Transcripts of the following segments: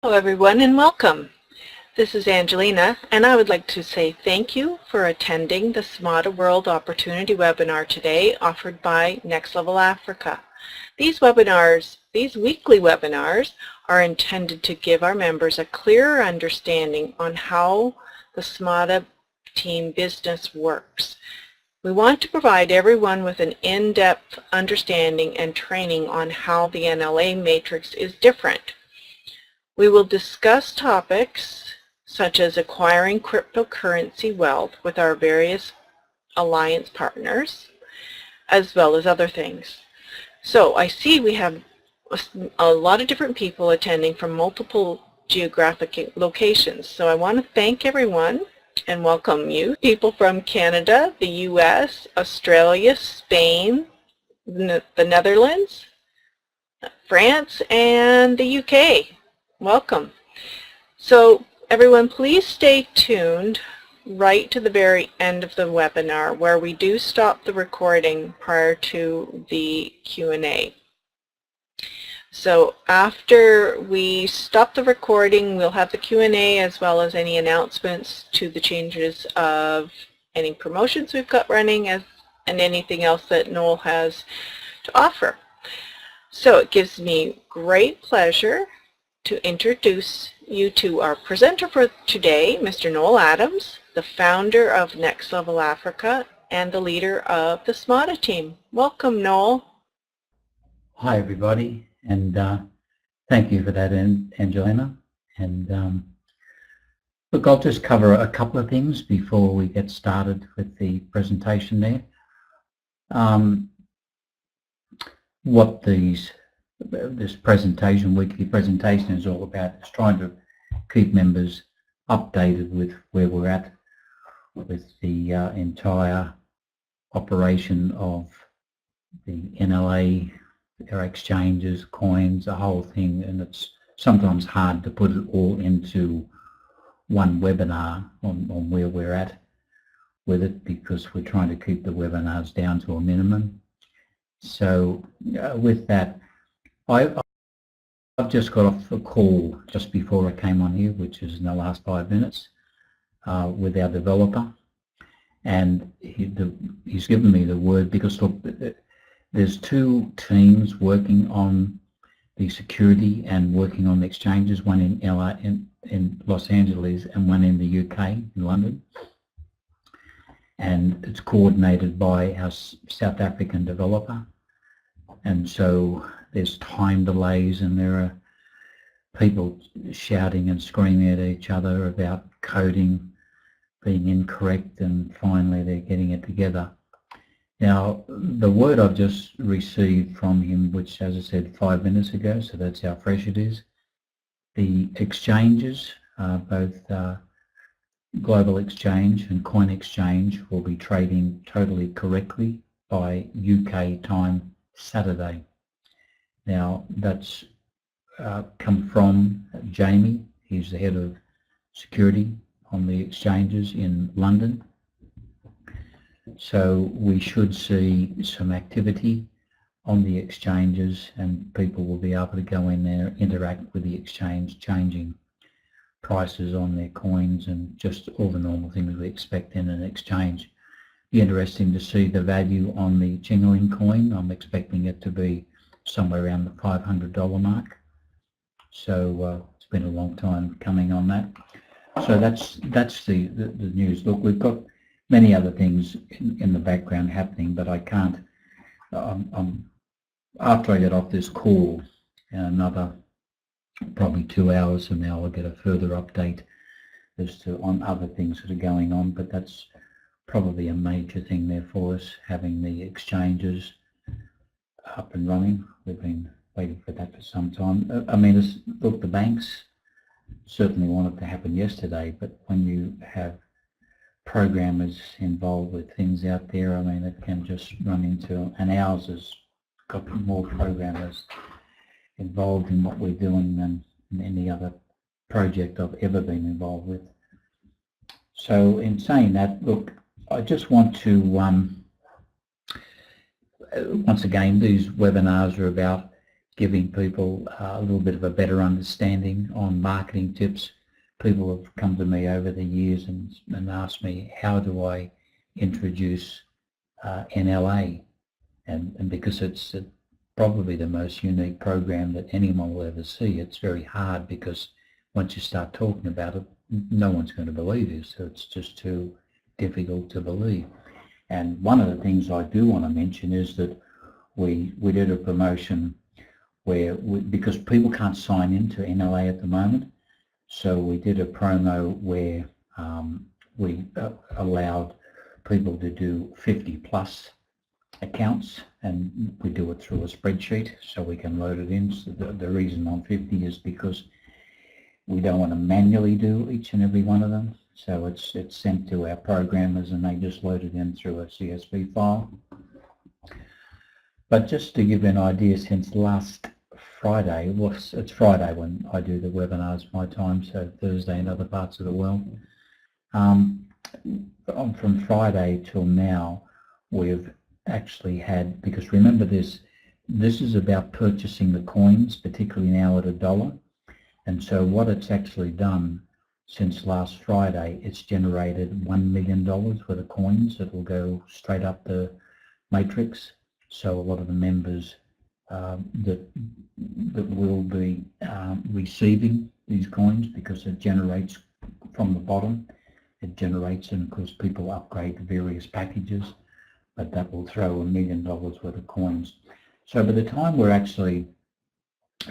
Hello everyone and welcome. This is Angelina and I would like to say thank you for attending the Smada World Opportunity webinar today offered by Next Level Africa. These weekly webinars are intended to give our members a clearer understanding on how the Smada team business works. We want to provide everyone with an in-depth understanding and training on how the NLA matrix is different. We will discuss topics such as acquiring cryptocurrency wealth with our various alliance partners, as well as other things. So I see we have a lot of different people attending from multiple geographic locations. So I want to thank everyone and welcome you. People from Canada, the US, Australia, Spain, the Netherlands, France, and the UK. Welcome. So everyone, please stay tuned right to the very end of the webinar where we do stop the recording prior to the Q&A. So after we stop the recording, we'll have the Q&A as well as any announcements to the changes of any promotions we've got running and anything else that Noel has to offer. So it gives me great pleasure to introduce you to our presenter for today, Mr. Noel Adams, the founder of Next Level Africa and the leader of the Smada team. Welcome, Noel. Hi, everybody, and thank you for that, Angelina. And look, I'll just cover a couple of things before we get started with the presentation there. What this weekly presentation is all about is trying to keep members updated with where we're at with the entire operation of the NLA, their exchanges, coins, the whole thing, and it's sometimes hard to put it all into one webinar on where we're at with it because we're trying to keep the webinars down to a minimum. So with that, I've just got off a call just before I came on here, which is in the last 5 minutes, with our developer, and he's given me the word because look, there's two teams working on the security and working on the exchanges, one in Los Angeles and one in the UK, in London, and it's coordinated by our South African developer. And so there's time delays and there are people shouting and screaming at each other about coding being incorrect, and finally they're getting it together. Now, the word I've just received from him, which as I said 5 minutes ago, so that's how fresh it is, the exchanges, both Global Exchange and Coin Exchange, will be trading totally correctly by UK time Saturday. Now that's come from Jamie. He's the head of security on the exchanges in London. So we should see some activity on the exchanges and people will be able to go in there, interact with the exchange, changing prices on their coins and just all the normal things we expect in an exchange. Be interesting to see the value on the Jingling coin. I'm expecting it to be somewhere around the $500 mark. So it's been a long time coming on that. So that's the news. Look, we've got many other things in the background happening, but I can't. After I get off this call, another probably 2 hours from now, I'll get a further update as to on other things that are going on. But that's probably a major thing there for us, having the exchanges up and running. We've been waiting for that for some time. I mean, look, the banks certainly want it to happen yesterday, but when you have programmers involved with things out there, I mean, it can just run into, and ours has got more programmers involved in what we're doing than any other project I've ever been involved with. So in saying that, look, I just want to, once again, these webinars are about giving people a little bit of a better understanding on marketing tips. People have come to me over the years and asked me, how do I introduce NLA? And because it's probably the most unique program that anyone will ever see, it's very hard, because once you start talking about it, no one's going to believe you, so it's just too difficult to believe. And one of the things I do want to mention is that we did a promotion where, because people can't sign into NLA at the moment, so we did a promo where we allowed people to do 50 plus accounts, and we do it through a spreadsheet so we can load it in. So the reason I'm 50 is because we don't want to manually do each and every one of them, so it's sent to our programmers and they just load it in through a CSV file. But just to give you an idea, since last Friday, well, it's Friday when I do the webinars my time, so Thursday in other parts of the world. From Friday till now, we've actually had, because remember this is about purchasing the coins, particularly now at $1. And so what it's actually done since last Friday, it's generated $1 million worth of coins that will go straight up the matrix. So a lot of the members that will be receiving these coins, because it generates from the bottom, it generates, and of course people upgrade to various packages, but that will throw $1 million worth of coins. So by the time we're actually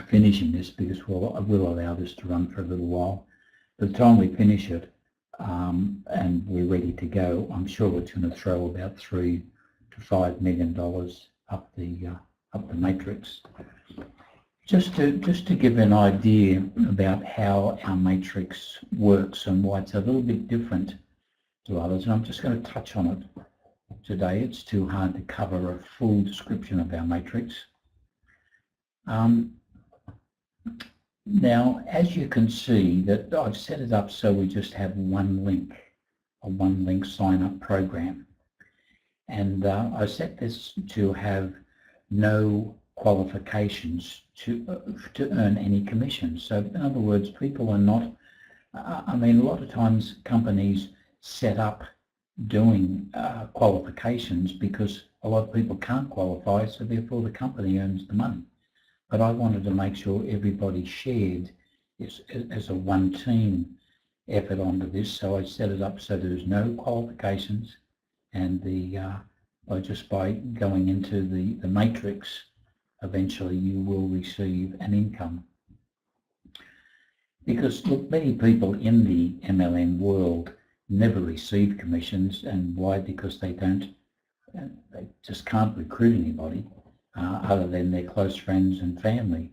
finishing this, because we'll allow this to run for a little while, by the time we finish it and we're ready to go, I'm sure it's going to throw about $3 to $5 million up the matrix. Just to give an idea about how our matrix works and why it's a little bit different to others, and I'm just going to touch on it today. It's too hard to cover a full description of our matrix. Now, as you can see, that I've set it up so we just have one link, a one-link sign-up program. And I set this to have no qualifications to earn any commissions. So in other words, people are not, I mean, a lot of times companies set up doing qualifications because a lot of people can't qualify, so therefore the company earns the money. But I wanted to make sure everybody shared as a one-team effort onto this, so I set it up so there's no qualifications, and just by going into the matrix, eventually you will receive an income. Because look, many people in the MLM world never receive commissions, and why? Because they just can't recruit anybody other than their close friends and family,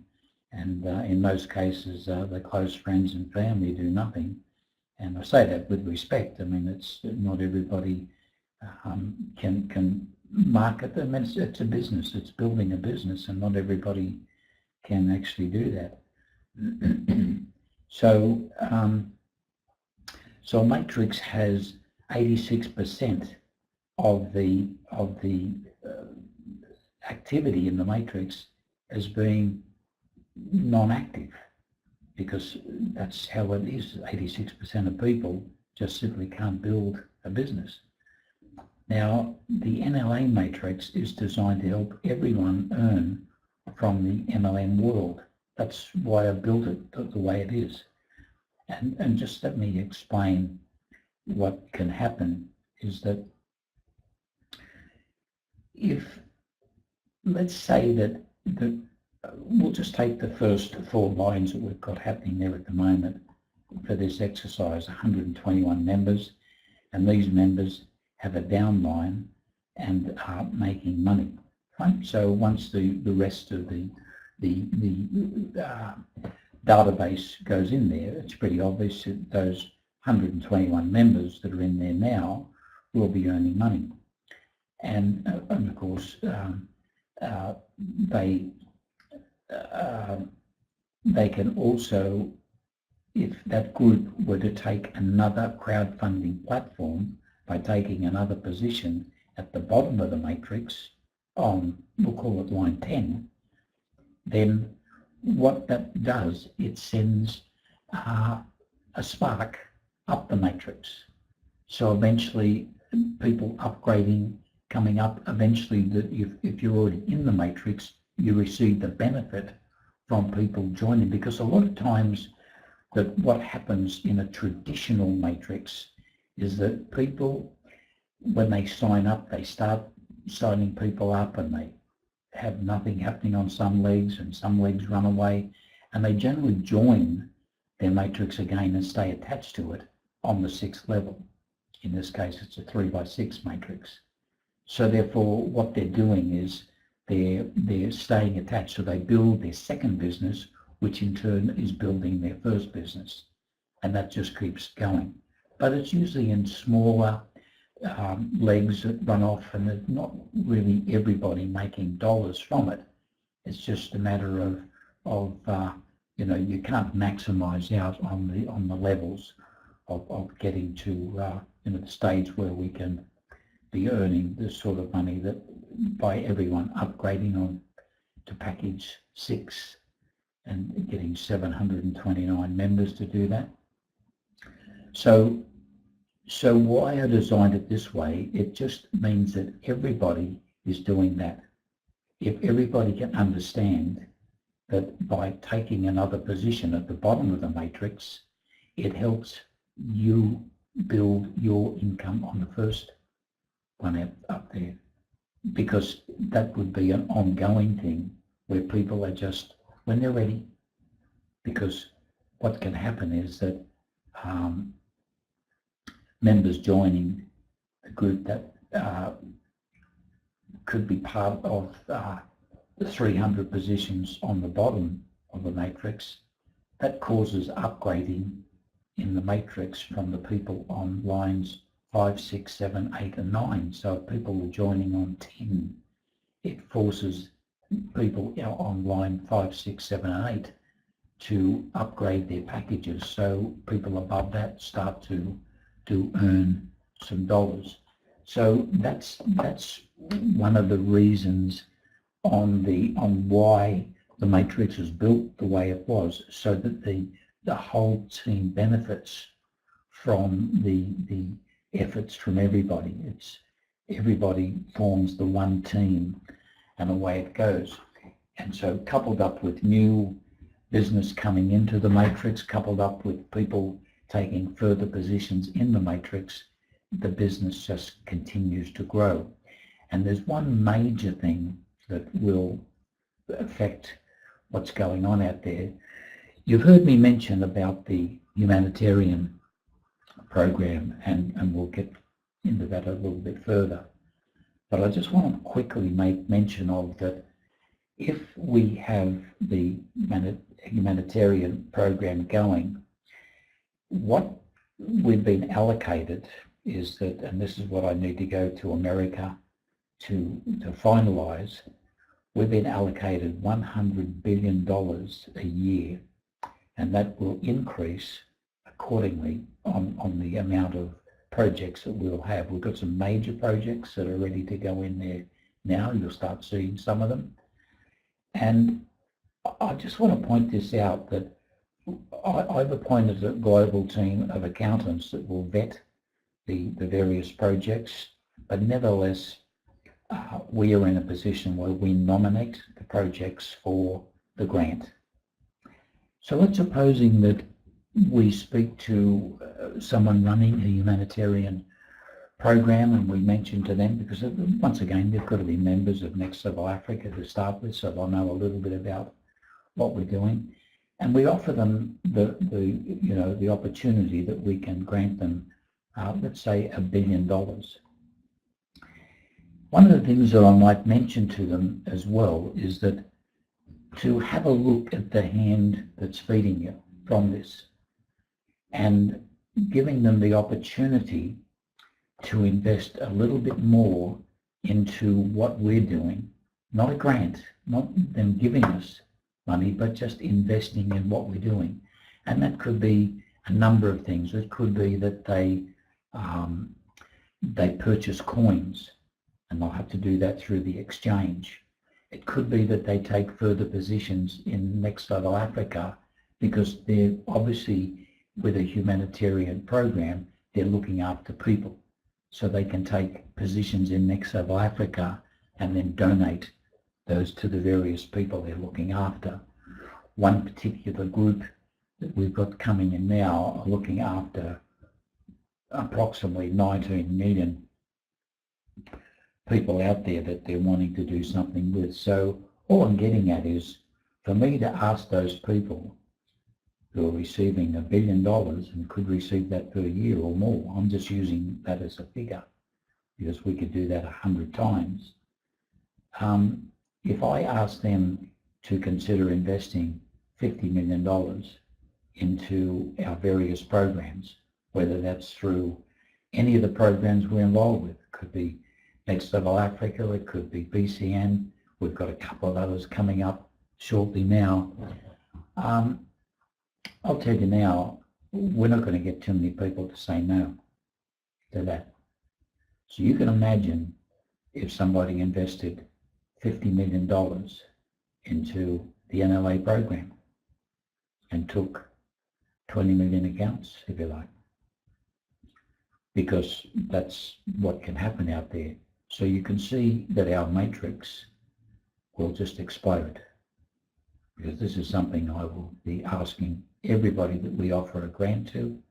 and in most cases the close friends and family do nothing. And I say that with respect. I mean, it's not everybody can market them. It's a business. It's building a business, and not everybody can actually do that. So Matrix has 86% of the activity in the matrix as being non-active, because that's how it is. 86% of people just simply can't build a business. Now, the NLA matrix is designed to help everyone earn from the MLM world. That's why I built it the way it is. And just let me explain what can happen is that if, let's say that we'll just take the first 4 lines that we've got happening there at the moment for this exercise, 121 members, and these members have a downline and are making money. Right? So once the rest of the database goes in there, it's pretty obvious that those 121 members that are in there now will be earning money. And of course, they can also, if that group were to take another crowdfunding platform by taking another position at the bottom of the matrix on, we'll call it line 10, then what that does, it sends a spark up the matrix. So eventually people upgrading, coming up, eventually that if you're already in the matrix, you receive the benefit from people joining, because a lot of times that what happens in a traditional matrix is that people, when they sign up, they start signing people up and they have nothing happening on some legs and some legs run away, and they generally join their matrix again and stay attached to it on the 6th level. In this case, it's a 3x6 matrix. So therefore, what they're doing is they're staying attached. So they build their second business, which in turn is building their first business. And that just keeps going. But it's usually in smaller legs that run off, and there's not really everybody making dollars from it. It's just a matter of you know, you can't maximize out on the levels of getting to you know, the stage where we can be earning the sort of money that by everyone upgrading on to package 6 and getting 729 members to do that. So why I designed it this way, it just means that everybody is doing that. If everybody can understand that by taking another position at the bottom of the matrix, it helps you build your income on the first one up there, because that would be an ongoing thing where people are just, when they're ready, because what can happen is that members joining a group that could be part of the 300 positions on the bottom of the matrix, that causes upgrading in the matrix from the people on lines 5, 6, 7, 8 and 9. So if people are joining on 10, it forces people on line 5, 6, 7 and 8 to upgrade their packages. So people above that start to earn some dollars. So that's one of the reasons on why the matrix was built the way it was, so that the whole team benefits from the efforts from everybody. Everybody forms the one team, and away it goes. And so coupled up with new business coming into the matrix, coupled up with people taking further positions in the matrix, the business just continues to grow. And there's one major thing that will affect what's going on out there. You've heard me mention about the humanitarian program, and we'll get into that a little bit further. But I just want to quickly make mention of that if we have the humanitarian program going, what we've been allocated is that, and this is what I need to go to America to finalise, we've been allocated $100 billion a year, and that will increase accordingly on the amount of projects that we'll have. We've got some major projects that are ready to go in there now. You'll start seeing some of them. And I just want to point this out, that I've appointed a global team of accountants that will vet the various projects, but nevertheless, we are in a position where we nominate the projects for the grant. So let's supposing that we speak to someone running a humanitarian program, and we mention to them, because once again they've got to be members of Next Level Africa to start with, so they'll know a little bit about what we're doing, and we offer them the opportunity that we can grant them, let's say $1 billion. One of the things that I might mention to them as well is that to have a look at the hand that's feeding you from this, and giving them the opportunity to invest a little bit more into what we're doing, not a grant, not them giving us money, but just investing in what we're doing. And that could be a number of things. It could be that they purchase coins, and they'll have to do that through the exchange. It could be that they take further positions in Next Level Africa because they're obviously, with a humanitarian program, they're looking after people. So they can take positions in Next Level Africa and then donate those to the various people they're looking after. One particular group that we've got coming in now are looking after approximately 19 million people out there that they're wanting to do something with. So all I'm getting at is, for me to ask those people who are receiving $1 billion and could receive that per year or more, I'm just using that as a figure because we could do that 100 times. If I ask them to consider investing $50 million into our various programs, whether that's through any of the programs we're involved with, it could be Next Level Africa, it could be BCN, we've got a couple of others coming up shortly now. I'll tell you now, we're not going to get too many people to say no to that. So you can imagine if somebody invested $50 million into the NLA program and took 20 million accounts, if you like, because that's what can happen out there. So you can see that our matrix will just explode, because this is something I will be asking everybody that we offer a grant to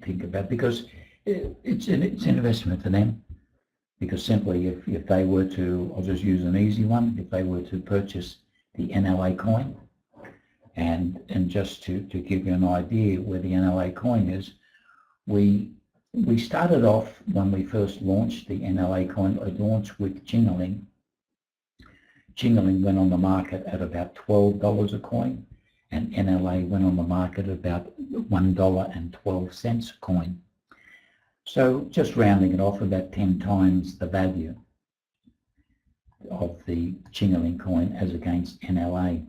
think about, because it's an investment for them. Because simply if they were to, I'll just use an easy one, if they were to purchase the NLA coin, and just to give you an idea where the NLA coin is, we started off when we first launched the NLA coin, it launched with Jingling. Jingling went on the market at about $12 a coin, and NLA went on the market at about $1.12 a coin. So just rounding it off, about 10 times the value of the Jingling coin as against NLA.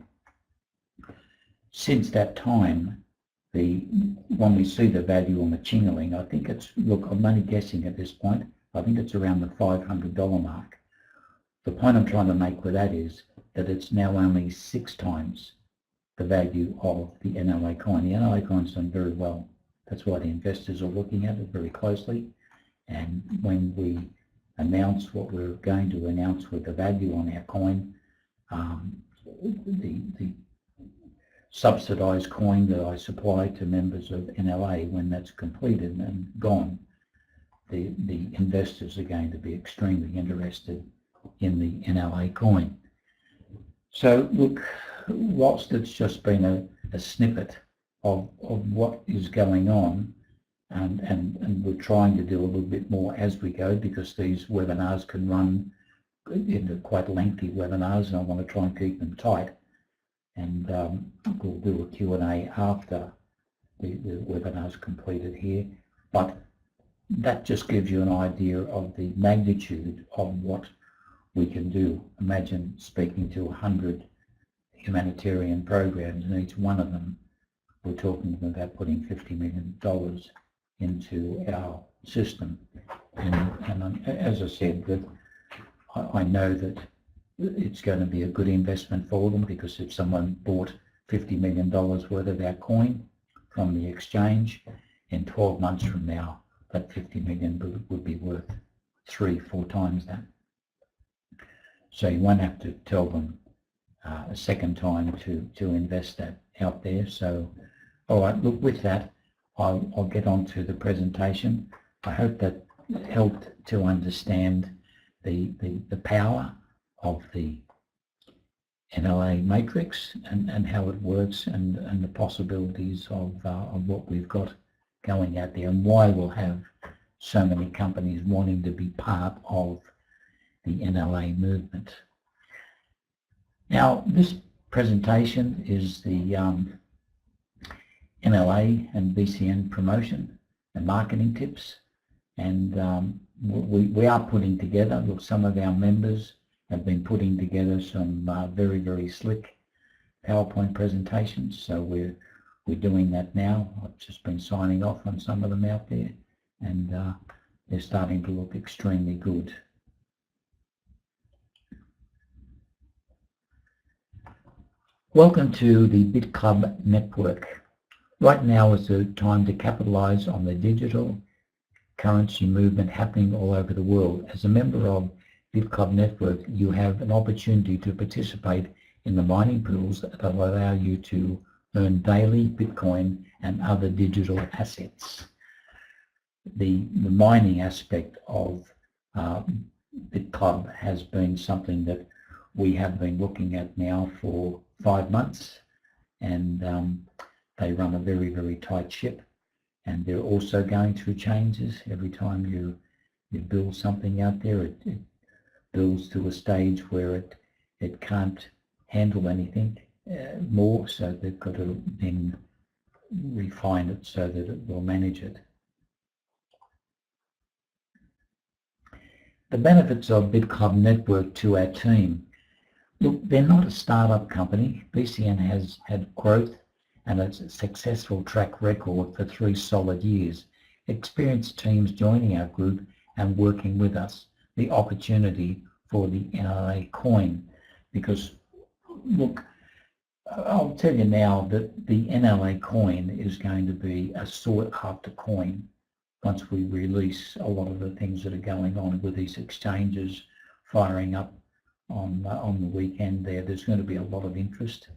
Since that time, when we see the value on the Jingling, I think it's, look, I'm only guessing at this point, I think it's around the $500 mark. The point I'm trying to make with that is that it's now only 6 times the value of the NLA coin. The NLA coin's done very well. That's why the investors are looking at it very closely. And when we announce what we're going to announce with the value on our coin, the subsidized coin that I supply to members of NLA, when that's completed and gone, the investors are going to be extremely interested in the NLA coin. So look, whilst it's just been a snippet of what is going on, and we're trying to do a little bit more as we go, because these webinars can run into quite lengthy webinars, and I want to try and keep them tight. And we'll do a Q&A after the webinar's completed here. But that just gives you an idea of the magnitude of what we can do. Imagine speaking to 100 humanitarian programs, and each one of them we're talking about putting $50 million into our system. And as I said, that I know that it's going to be a good investment for them, because if someone bought $50 million worth of our coin from the exchange, in 12 months from now, that 50 million would be worth 3-4 times that. So you won't have to tell them a second time to invest that out there. So, all right, look, with that, I'll get on to the presentation. I hope that helped to understand the power of the NLA matrix and how it works, and the possibilities of what we've got going out there, and why we'll have so many companies wanting to be part of the NLA movement. Now, this presentation is the NLA and BCN promotion and marketing tips, and we are putting together, look, some of our members have been putting together some very, very slick PowerPoint presentations, so we're doing that now. I've just been signing off on some of them out there, and they're starting to look extremely good. Welcome to the BitClub network. Right now is the time to capitalize on the digital currency movement happening all over the world. As a member of BitClub network, you have an opportunity to participate in the mining pools that will allow you to earn daily Bitcoin and other digital assets. The mining aspect of BitClub has been something that we have been looking at now for 5 months, and they run a very, very tight ship, and they're also going through changes. Every time you build something out there, it builds to a stage where it can't handle anything more, so they've got to then refine it so that it will manage it. The benefits of BitClub network to our team. Look, they're not a startup company. BCN has had growth and a successful track record for 3 solid years. Experienced teams joining our group and working with us. The opportunity for the NLA coin, because look, I'll tell you now that the NLA coin is going to be a sought after coin once we release a lot of the things that are going on with these exchanges firing up on the weekend there. There's going to be a lot of interest,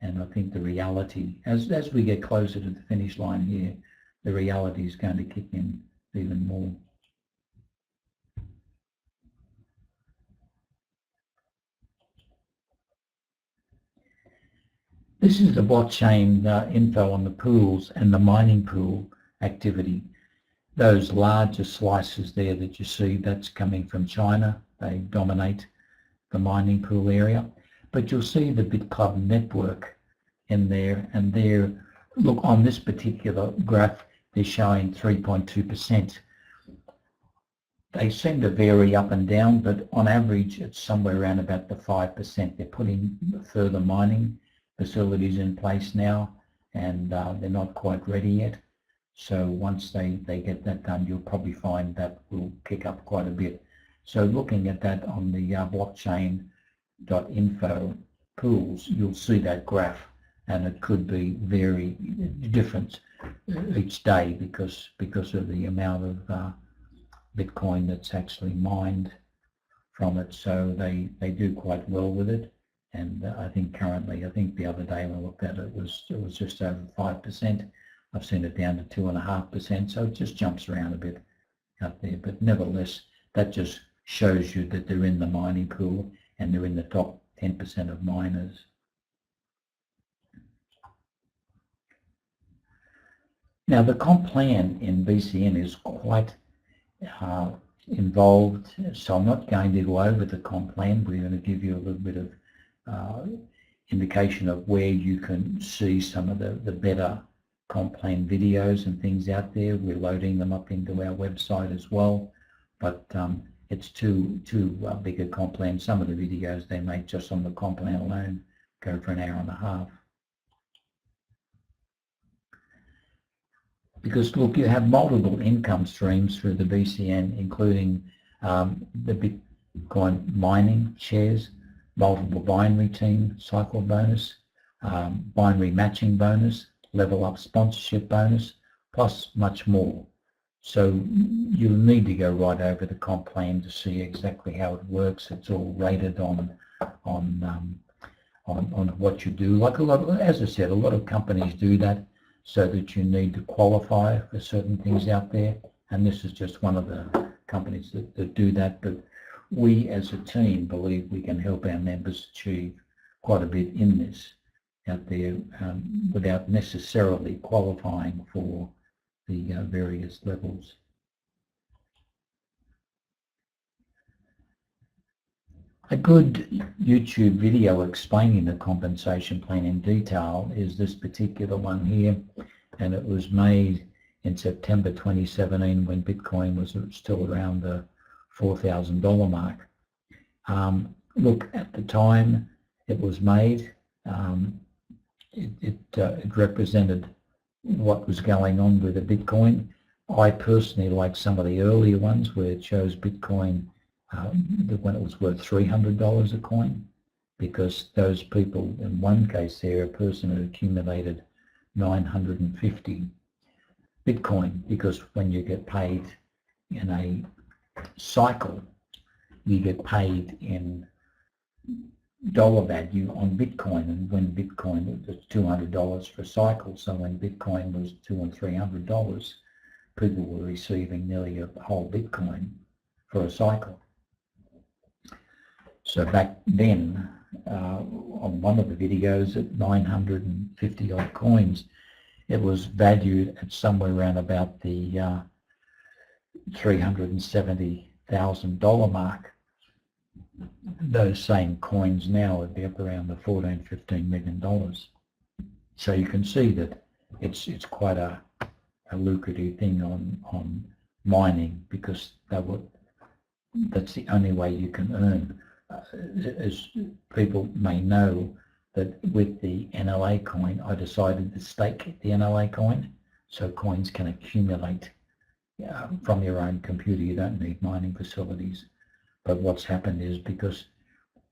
and I think the reality, as we get closer to the finish line here, the reality is going to kick in even more. This is the blockchain info on the pools and the mining pool activity. Those larger slices there that you see, that's coming from China. They dominate the mining pool area. But you'll see the BitClub network in there, and there, look, on this particular graph, they're showing 3.2%. They seem to vary up and down, but on average, it's somewhere around about the 5%. They're putting further mining facilities in place now, and they're not quite ready yet. So once they get that done, you'll probably find that will kick up quite a bit. So looking at that on the blockchain.info pools, you'll see that graph, and it could be very different each day because of the amount of Bitcoin that's actually mined from it. So they do quite well with it. And I think currently, I think the other day when I looked at it, it was just over 5%. I've seen it down to 2.5%, so it just jumps around a bit out there. But nevertheless, that just shows you that they're in the mining pool and they're in the top 10% of miners. Now, the comp plan in BCN is quite involved, so I'm not going to go over the comp plan. We're going to give you a little bit of indication of where you can see some of the better comp plan videos and things out there. We're loading them up into our website as well, but it's too big a comp plan. Some of the videos they make just on the comp plan alone go for an hour and a half. Because look, you have multiple income streams through the BCN, including the Bitcoin mining shares, multiple binary team cycle bonus, binary matching bonus, level up sponsorship bonus, plus much more. So you'll need to go right over the comp plan to see exactly how it works. It's all rated on what you do. Like as I said, a lot of companies do that so that you need to qualify for certain things out there. And this is just one of the companies that do that. But we as a team believe we can help our members achieve quite a bit in this out there without necessarily qualifying for the various levels. A good YouTube video explaining the compensation plan in detail is this particular one here, and it was made in September 2017 when Bitcoin was still around the $4,000 mark. Look, at the time it was made, it represented what was going on with the Bitcoin. I personally like some of the earlier ones where it shows Bitcoin when it was worth $300 a coin, because those people, in one case there, a person had accumulated 950 Bitcoin, because when you get paid in a cycle, you get paid in dollar value on Bitcoin, and when Bitcoin was $200 for a cycle, so when Bitcoin was $200 and $300, people were receiving nearly a whole Bitcoin for a cycle. So back then, on one of the videos at 950 odd coins, it was valued at somewhere around about the $370,000 mark. Those same coins now would be up around the $14–15 million. So you can see that it's quite a lucrative thing on mining, because that's the only way you can earn. As people may know, that with the NLA coin, I decided to stake the NLA coin, so coins can accumulate from your own computer. You don't need mining facilities. But what's happened is, because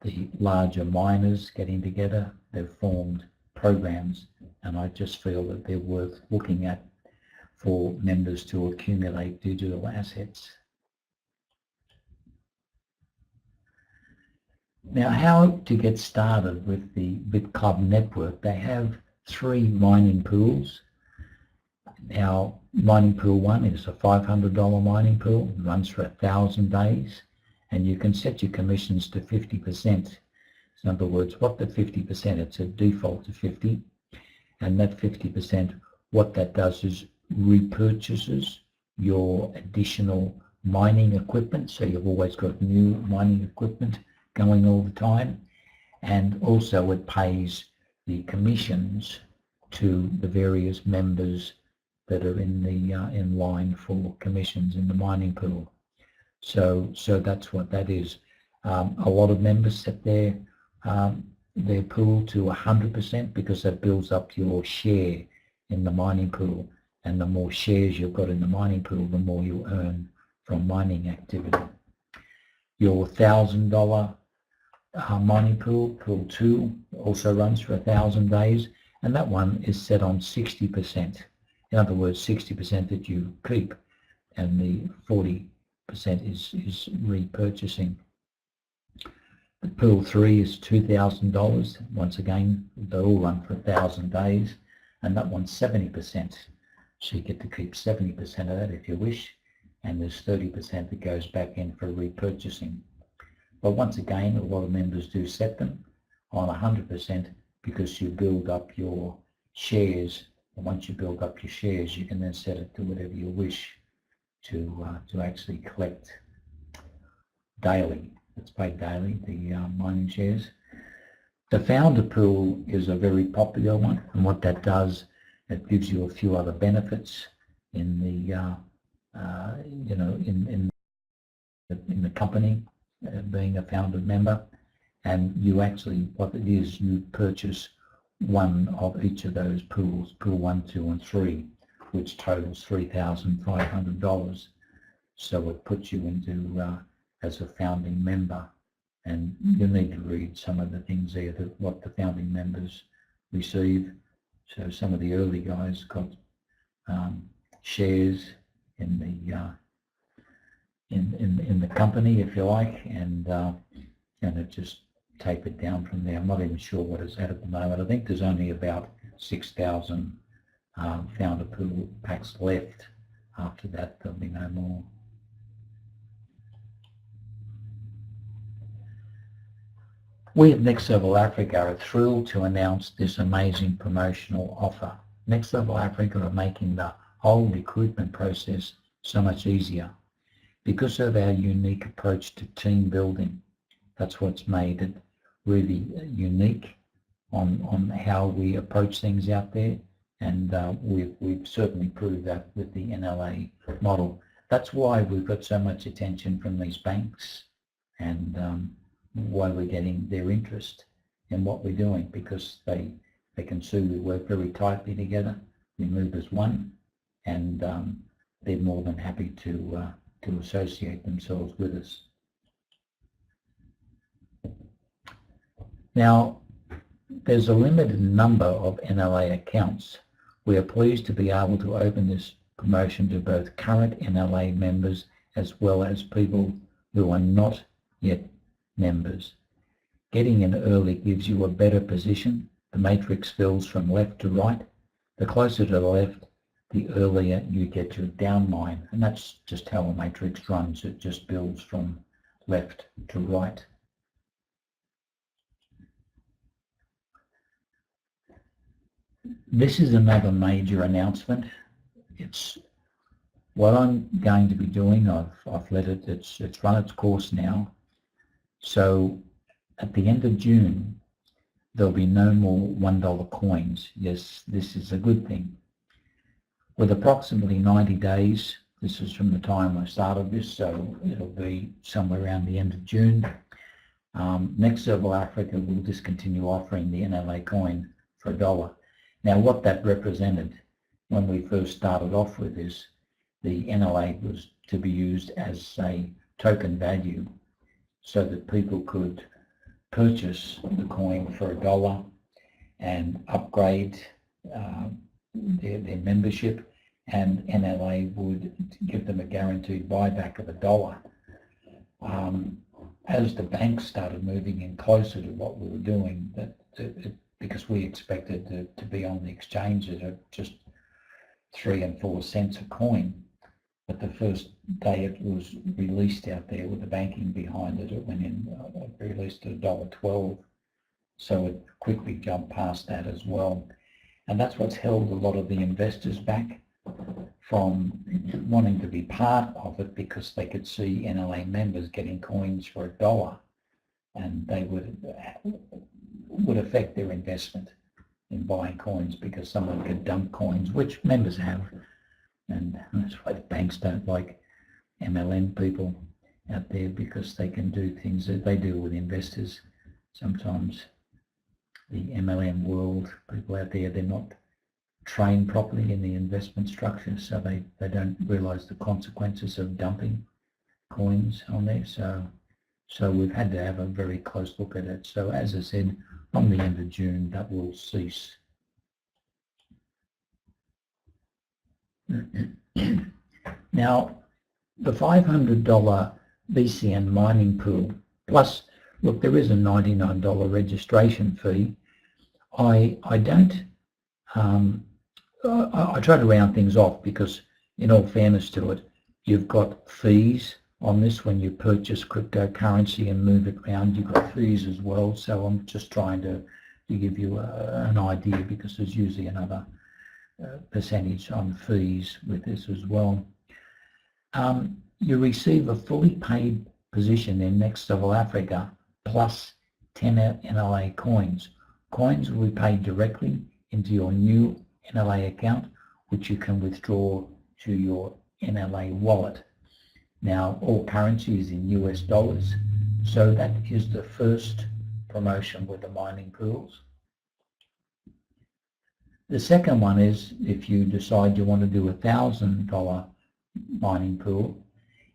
the larger miners getting together, they've formed programs, and I just feel that they're worth looking at for members to accumulate digital assets. Now, how to get started with the BitClub network? They have 3 mining pools. Now, mining pool 1 is a $500 mining pool, it runs for 1,000 days, and you can set your commissions to 50%. In other words, what the 50%, it's a default to 50, and that 50%, what that does is repurchases your additional mining equipment, so you've always got new mining equipment going all the time, and also it pays the commissions to the various members that are in the in line for commissions in the mining pool. So that's what that is. A lot of members set their pool to 100%, because that builds up your share in the mining pool, and the more shares you've got in the mining pool, the more you earn from mining activity. Your $1,000 mining pool, pool 2, also runs for 1,000 days, and that one is set on 60%. In other words, 60% that you keep, and the 40% is repurchasing. The pool 3 is $2,000. Once again, they all run for 1,000 days, and that one's 70%. So you get to keep 70% of that if you wish, and there's 30% that goes back in for repurchasing. But once again, a lot of members do set them on 100%, because you build up your shares. And once you build up your shares, you can then set it to whatever you wish to actually collect daily. It's paid daily, the mining shares. The founder pool is a very popular one, and what that does, it gives you a few other benefits in the in the company, being a founded member. And you actually, what it is, you purchase one of each of those pools, pool 1, 2 and 3, which totals $3,500. So it puts you into as a founding member, and you need to read some of the things there, that what the founding members receive. So some of the early guys got shares in the company, if you like, and it just tapered down from there. I'm not even sure what it's at the moment. I think there's only about 6,000 founder pool packs left. After that, there'll be no more. We at Next Level Africa are thrilled to announce this amazing promotional offer. Next Level Africa are making the whole recruitment process so much easier. Because of our unique approach to team building, that's what's made it really unique on how we approach things out there, and we've certainly proved that with the NLA model. That's why we've got so much attention from these banks, and why we're getting their interest in what we're doing, because they can see we work very tightly together, we move as one, and they're more than happy to associate themselves with us. Now, there's a limited number of NLA accounts. We are pleased to be able to open this promotion to both current NLA members as well as people who are not yet members. Getting in early gives you a better position. The matrix fills from left to right. The closer to the left, the earlier you get your downline. And that's just how a matrix runs. It just builds from left to right. This is another major announcement. It's what I'm going to be doing. I've let it, it's run its course now. So at the end of June, there'll be no more $1 coins. Yes, this is a good thing. With approximately 90 days, this is from the time I started this, so it'll be somewhere around the end of June. Next Level Africa will discontinue offering the NLA coin for $1. Now what that represented when we first started off with this, the NLA was to be used as a token value so that people could purchase the coin for $1 and upgrade their membership, and NLA would give them a guaranteed buyback of $1. As the banks started moving in closer to what we were doing, because we expected to be on the exchanges at just 3 and 4 cents a coin, but the first day it was released out there with the banking behind it, it went in, released at $1.12, so it quickly jumped past that as well. And that's what's held a lot of the investors back from wanting to be part of it, because they could see NLA members getting coins for $1, and they would affect their investment in buying coins, because someone could dump coins, which members have, and that's why the banks don't like MLM people out there, because they can do things that they do with investors. Sometimes the MLM world, people out there, they're not trained properly in the investment structure, so they don't realize the consequences of dumping coins on there. So we've had to have a very close look at it. So as I said, from the end of June, that will cease. Now, the $500 BCN mining pool, plus, look, there is a $99 registration fee. I don't, I try to round things off, because in all fairness to it, you've got fees on this when you purchase cryptocurrency and move it around. You've got fees as well, so I'm just trying to give you an idea, because there's usually another percentage on fees with this as well. You receive a fully paid position in Next Level Africa plus 10 NLA coins. Coins will be paid directly into your new NLA account, which you can withdraw to your NLA wallet. Now, all currency is in US dollars, so that is the first promotion with the mining pools. The second one is, if you decide you want to do a $1,000 mining pool,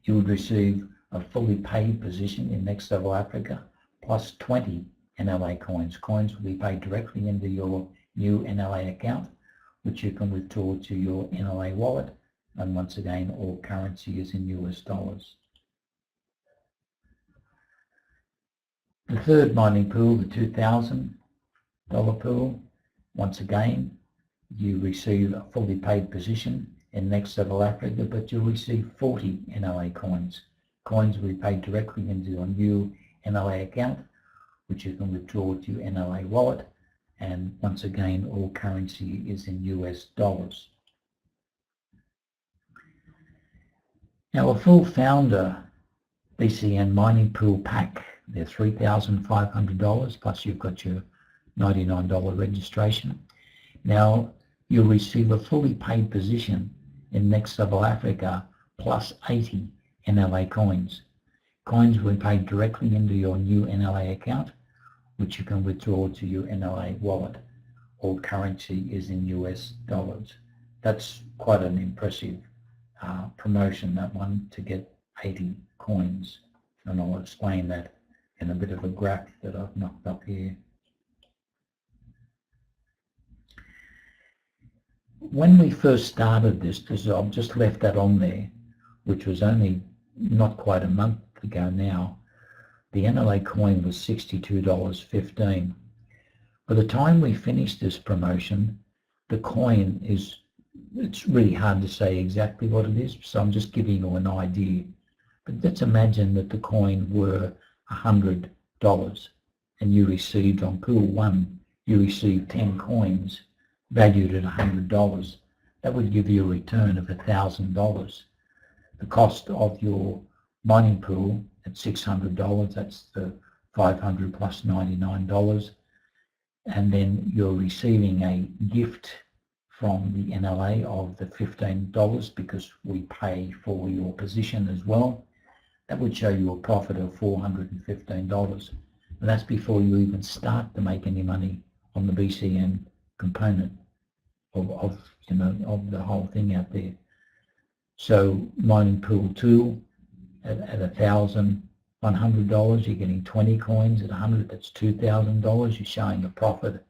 you would receive a fully paid position in Next Level Africa plus 20 NLA coins. Coins will be paid directly into your new NLA account, which you can withdraw to your NLA wallet, and once again, all currency is in US dollars. The third mining pool, the $2,000 pool, once again, you receive a fully paid position in Next Level Africa, but you'll receive 40 NLA coins. Coins will be paid directly into your new NLA account, which you can withdraw to your NLA wallet, and once again, all currency is in US dollars. Now, a full founder BCN mining pool pack, they're $3,500, plus you've got your $99 registration. Now, you'll receive a fully paid position in Next Level Africa plus 80 NLA coins. Coins will be paid directly into your new NLA account, which you can withdraw to your NLA wallet. All currency is in US dollars. That's quite an impressive promotion, that one, to get 80 coins. And I'll explain that in a bit of a graph that I've knocked up here. when we first started this, I've just left that on there, which was only not quite a month ago now, the NLA coin was $62.15. By the time we finished this promotion, the coin it's really hard to say exactly what it is, so I'm just giving you an idea. But let's imagine that the coin were $100 and you received on pool 1, you received 10 coins valued at $100. That would give you a return of $1,000. The cost of your mining pool at $600, that's the $500 plus $99. And then you're receiving a gift from the NLA of the $15 because we pay for your position as well. That would show you a profit of $415. And that's before you even start to make any money on the BCN component of the whole thing out there. So mining pool 2 at $1,100, you're getting 20 coins at 100, that's $2,000. You're showing a profit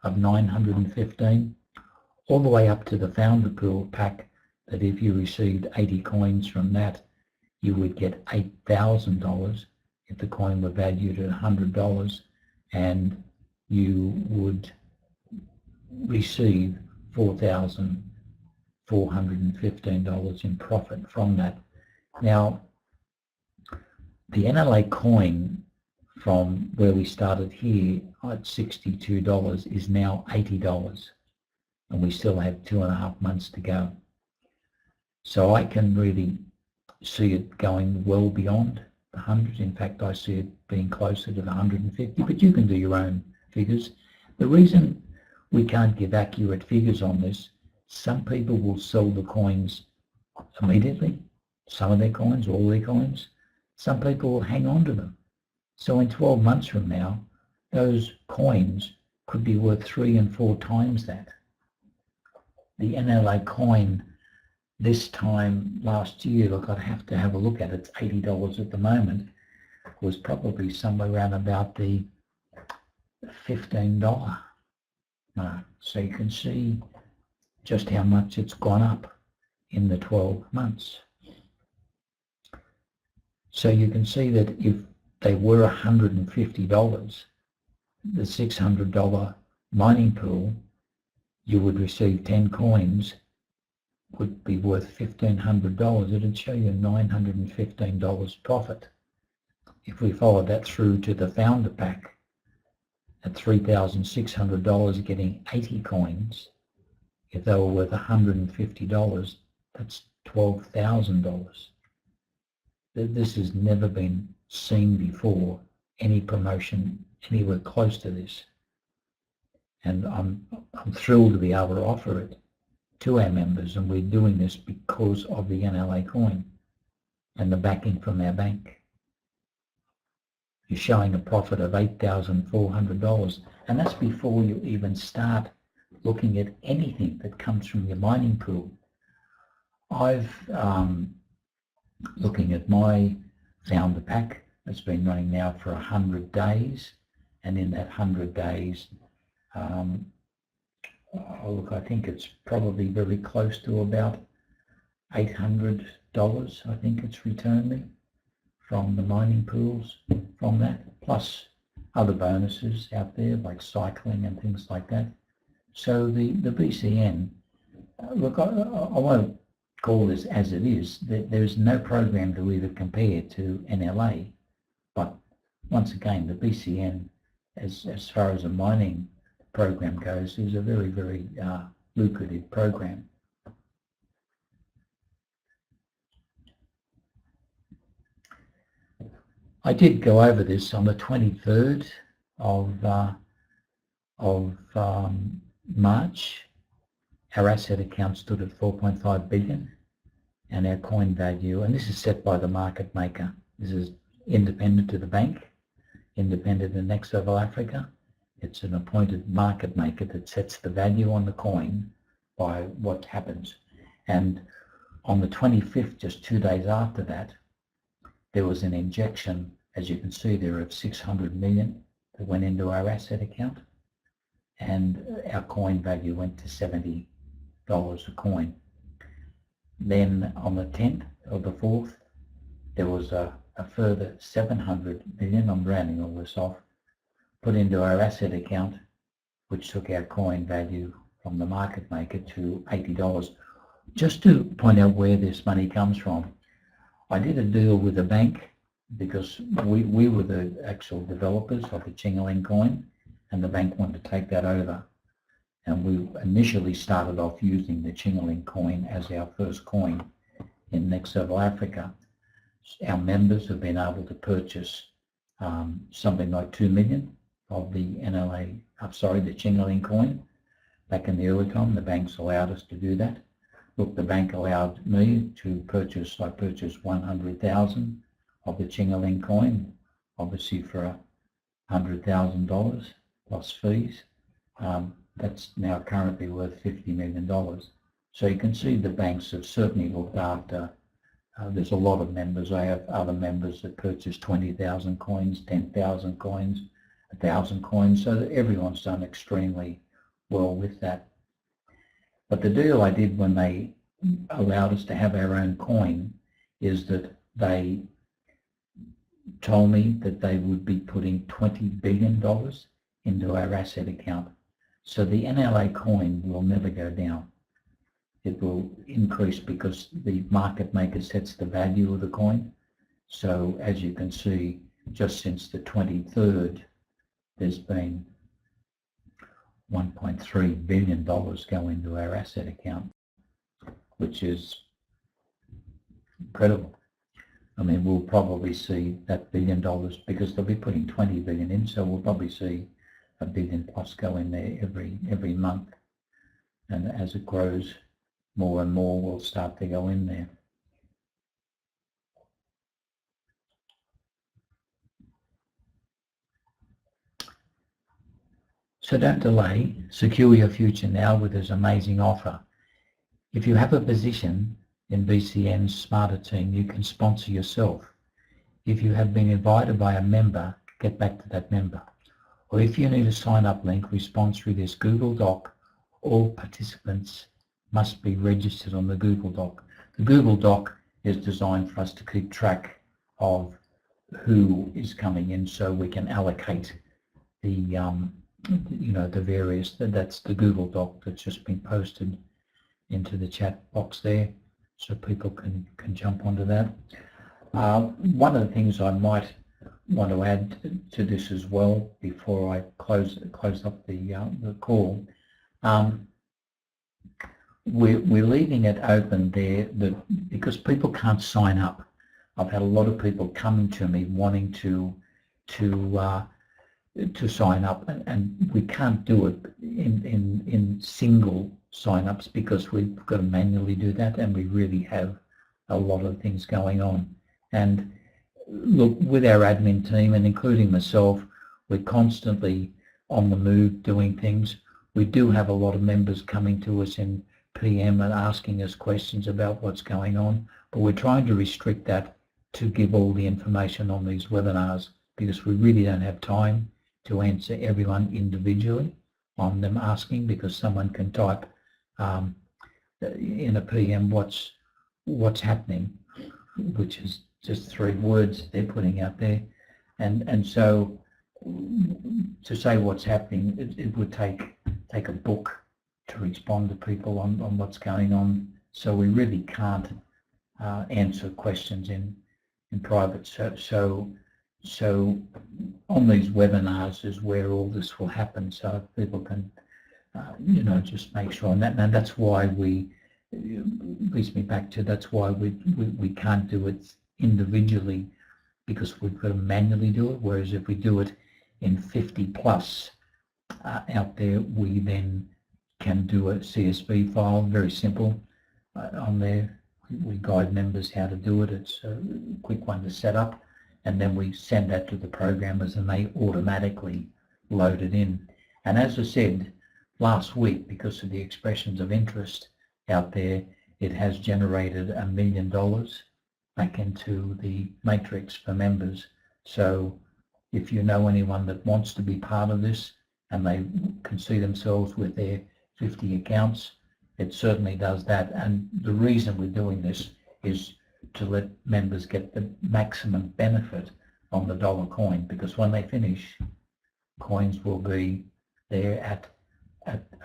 of $915, all the way up to the founder pool pack, that if you received 80 coins from that, you would get $8,000 if the coin were valued at $100, and you would receive $4,415 in profit from that. Now, the NLA coin from where we started here at $62 is now $80, and we still have 2.5 months to go. So I can really see it going well beyond the 100. In fact, I see it being closer to the 150, but you can do your own figures. The reason we can't give accurate figures on this, some people will sell the coins immediately, some of their coins, all their coins. Some people will hang on to them. So in 12 months from now, those coins could be worth 3 and 4 times that. The NLA coin this time last year, look, I'd have to have a look at it, it's $80 at the moment, was probably somewhere around about the $15 mark. So you can see just how much it's gone up in the 12 months. So you can see that if they were $150, the $600 mining pool, you would receive 10 coins, would be worth $1,500. It'd show you $915 profit. If we follow that through to the founder pack at $3,600, getting 80 coins, if they were worth $150, that's $12,000. This has never been seen before, any promotion anywhere close to this. And I'm thrilled to be able to offer it to our members, and we're doing this because of the NLA coin and the backing from our bank. You're showing a profit of $8,400, and that's before you even start looking at anything that comes from your mining pool. I've looking at my founder pack, it's been running now for 100 days, and in that 100 days, look, I think it's probably very close to about $800, I think it's returned me from the mining pools from that, plus other bonuses out there like cycling and things like that. So the BCN, look, I want to call this as it is. There's no program to either compare to NLA, but once again, the BCN, as far as a mining program goes, is a very, very lucrative program. I did go over this on the 23rd of March. Our asset account stood at 4.5 billion, and our coin value, and this is set by the market maker. This is independent to the bank, independent to Next Level Africa. It's an appointed market maker that sets the value on the coin by what happens. And on the 25th, just 2 days after that, there was an injection, as you can see there, of 600 million that went into our asset account, and our coin value went to $70 a coin. Then on the 10th of the 4th, there was a further 700 million, I'm rounding all this off, put into our asset account, which took our coin value from the market maker to $80. Just to point out where this money comes from, I did a deal with a bank because we were the actual developers of the Chingaling coin, and the bank wanted to take that over. And we initially started off using the Chingaling coin as our first coin in Next Level Africa. Our members have been able to purchase something like 2 million of the the Chingaling coin. Back in the early time, the banks allowed us to do that. Look, the bank allowed me to purchase, I purchased 100,000 of the Chingaling coin, obviously for $100,000 plus fees. That's now currently worth $50 million. So you can see the banks have certainly looked after. There's a lot of members. I have other members that purchase 20,000 coins, 10,000 coins, 1,000 coins. So everyone's done extremely well with that. But the deal I did when they allowed us to have our own coin is that they told me that they would be putting $20 billion into our asset account. So the NLA coin will never go down. It will increase because the market maker sets the value of the coin. So as you can see, just since the 23rd, there's been $1.3 billion go into our asset account, which is incredible. I mean, we'll probably see that $1 billion because they'll be putting 20 billion in, so we'll probably see $1 billion plus go in there every month. And as it grows, more and more will start to go in there. So don't delay, secure your future now with this amazing offer. If you have a position in BCN's Smada team, you can sponsor yourself. If you have been invited by a member, get back to that member. Or if you need a sign-up link, respond through this Google Doc. All participants must be registered on the Google Doc. The Google Doc is designed for us to keep track of who is coming in so we can allocate the the various, that's the Google Doc that's just been posted into the chat box there, so people can jump onto that. One of the things I might want to add to this as well before I close up the call, we're leaving it open there because people can't sign up. I've had a lot of people coming to me wanting to sign up, and we can't do it in single sign-ups because we've got to manually do that, and we really have a lot of things going on. And look, with our admin team, and including myself, we're constantly on the move doing things. We do have a lot of members coming to us in PM and asking us questions about what's going on, but we're trying to restrict that to give all the information on these webinars because we really don't have time to answer everyone individually on them asking, because someone can type in a PM what's happening, which is just 3 words they're putting out there, and so to say what's happening, it would take a book to respond to people on what's going on. So we really can't answer questions in private. So on these webinars is where all this will happen, so people can just make sure. And that's why leads me back to, that's why we can't do it individually, because we've got to manually do it, whereas if we do it in 50 plus out there, we then can do a CSV file, very simple on there. We guide members how to do it. It's a quick one to set up, and then we send that to the programmers and they automatically load it in. And as I said last week, because of the expressions of interest out there, it has generated $1 million back into the matrix for members. So if you know anyone that wants to be part of this and they can see themselves with their 50 accounts, it certainly does that. And the reason we're doing this is to let members get the maximum benefit on the dollar coin, because when they finish, coins will be there at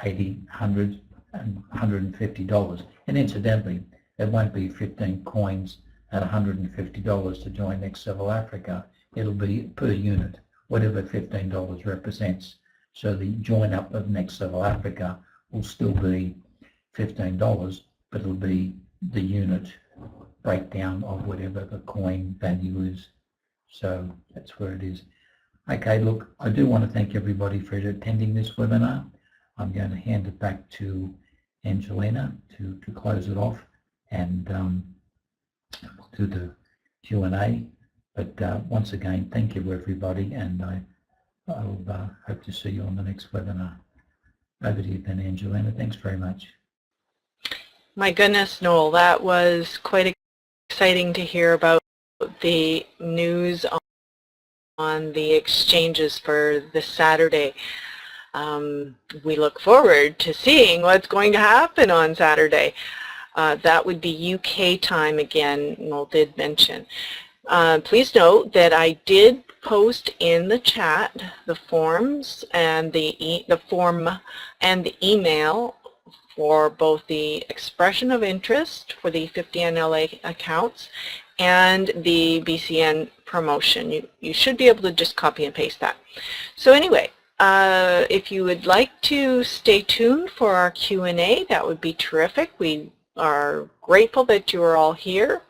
$80, $100 and $150. And incidentally, there won't be 15 coins at $150 to join Next Level Africa. It'll be per unit, whatever $15 represents. So the join up of Next Level Africa will still be $15, but it'll be the unit breakdown of whatever the coin value is. So that's where it is. Okay, look, I do want to thank everybody for attending this webinar. I'm going to hand it back to Angelina to close it off, and we'll do the Q&A. But once again, thank you everybody, and I'll hope to see you on the next webinar. Over to you then, Angelina. Thanks very much. My goodness, Noel, that was quite exciting to hear about the news on the exchanges for this Saturday. We look forward to seeing what's going to happen on Saturday. That would be UK time again, Noel did mention. Please note that I did post in the chat the forms and the form and the email for both the expression of interest for the 50 NLA accounts and the BCN promotion. You should be able to just copy and paste that. So anyway, if you would like to stay tuned for our Q&A, that would be terrific. We are grateful that you are all here.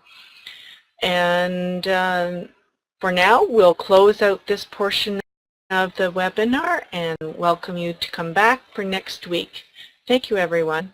And for now, we'll close out this portion of the webinar and welcome you to come back for next week. Thank you, everyone.